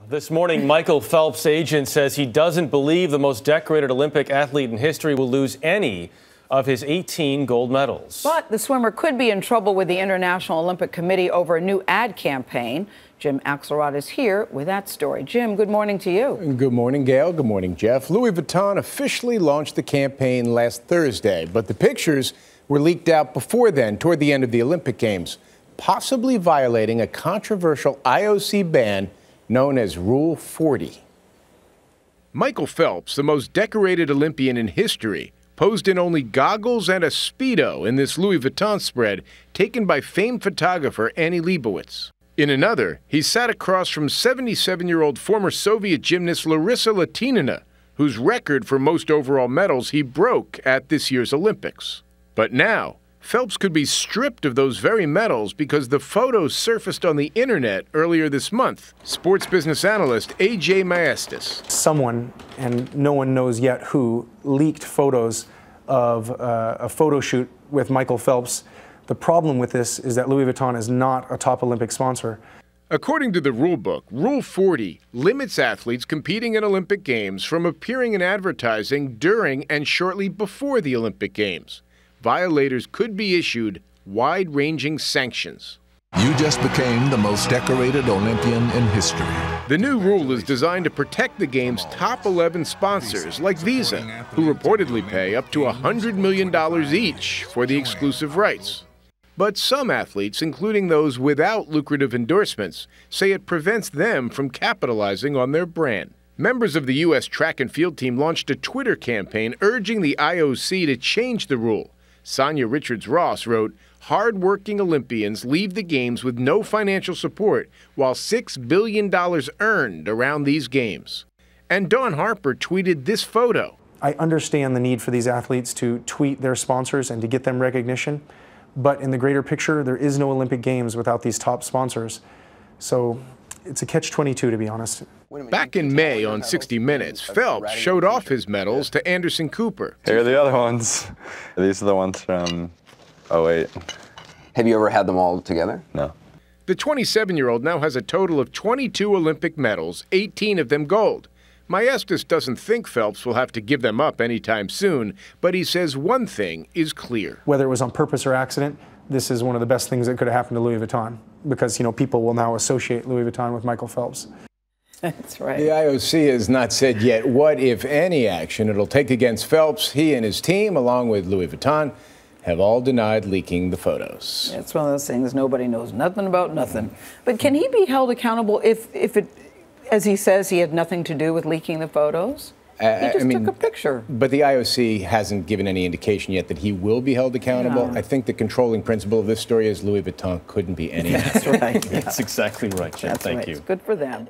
This morning, Michael Phelps' agent says he doesn't believe the most decorated Olympic athlete in history will lose any of his 18 gold medals. But the swimmer could be in trouble with the International Olympic Committee over a new ad campaign. Jim Axelrod is here with that story. Jim, good morning to you. Good morning, Gail. Good morning, Jeff. Louis Vuitton officially launched the campaign last Thursday, but the pictures were leaked out before then, toward the end of the Olympic Games, possibly violating a controversial IOC ban known as Rule 40. Michael Phelps, the most decorated Olympian in history, posed in only goggles and a Speedo in this Louis Vuitton spread taken by famed photographer Annie Leibovitz. In another, he sat across from 77-year-old former Soviet gymnast Larissa Latynina, whose record for most overall medals he broke at this year's Olympics. But now, Phelps could be stripped of those very medals because the photos surfaced on the internet earlier this month. Sports business analyst A.J. Maestas. Someone, and no one knows yet who, leaked photos of a photo shoot with Michael Phelps. The problem with this is that Louis Vuitton is not a top Olympic sponsor. According to the rule book, Rule 40 limits athletes competing in Olympic Games from appearing in advertising during and shortly before the Olympic Games. Violators could be issued wide-ranging sanctions. You just became the most decorated Olympian in history. The new rule is designed to protect the Games' top 11 sponsors, like Visa, who reportedly pay up to $100 million each for the exclusive rights. But some athletes, including those without lucrative endorsements, say it prevents them from capitalizing on their brand. Members of the U.S. track and field team launched a Twitter campaign urging the IOC to change the rule. Sonia Richards-Ross wrote, "Hard-working Olympians leave the Games with no financial support, while $6 billion earned around these Games." And Dawn Harper tweeted this photo. I understand the need for these athletes to tweet their sponsors and to get them recognition, but in the greater picture, there is no Olympic Games without these top sponsors. So it's a catch-22, to be honest. Back in May on 60 Minutes, Phelps showed off his medals to Anderson Cooper. Here are the other ones. These are the ones from 08. Have you ever had them all together? No. The 27-year-old now has a total of 22 Olympic medals, 18 of them gold. Maestas doesn't think Phelps will have to give them up anytime soon, but he says one thing is clear. Whether it was on purpose or accident, this is one of the best things that could have happened to Louis Vuitton, because, people will now associate Louis Vuitton with Michael Phelps. That's right. The IOC has not said yet what, if any, action it'll take against Phelps. He and his team, along with Louis Vuitton, have all denied leaking the photos. It's one of those things nobody knows nothing about nothing. But can he be held accountable if it, as he says, he had nothing to do with leaking the photos? He just took a picture. But the IOC hasn't given any indication yet that he will be held accountable. Yeah. I think the controlling principle of this story is Louis Vuitton couldn't be any. That's right. That's exactly right, Jim. That's Thank right. you. It's good for them.